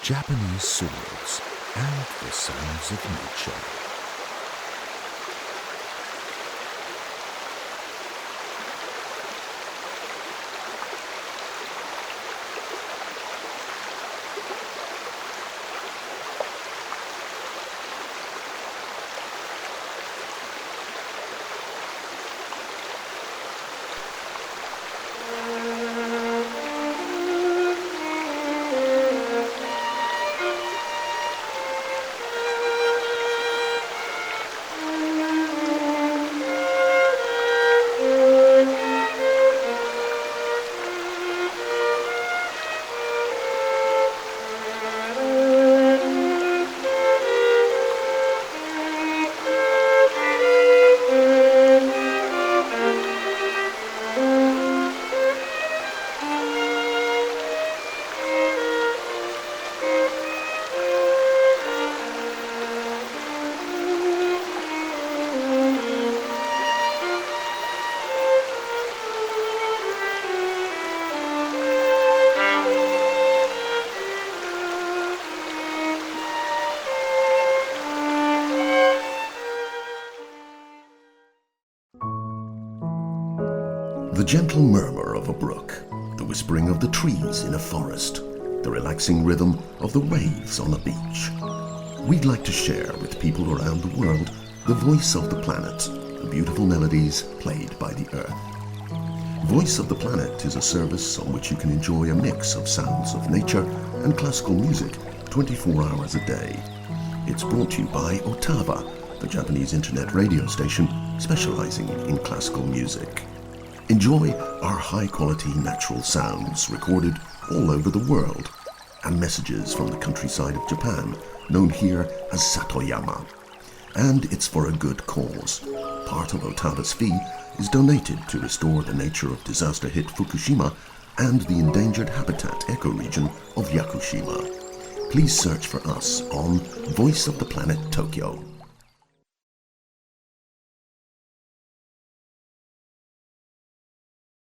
Japanese swords, and the sounds of nature. The gentle murmur of a brook, the whispering of the trees in a forest, the relaxing rhythm of the waves on a beach. We'd like to share with people around the world the voice of the planet, the beautiful melodies played by the earth. Voice of the Planet is a service on which you can enjoy a mix of sounds of nature and classical music 24 hours a day. It's brought to you by Otava, the Japanese internet radio station specializing in classical music. Enjoy our high-quality natural sounds recorded all over the world and messages from the countryside of Japan, known here as Satoyama. And it's for a good cause. Part of Otava's fee is donated to restore the nature of disaster-hit Fukushima and the endangered habitat ecoregion of Yakushima. Please search for us on Voice of the Planet Tokyo.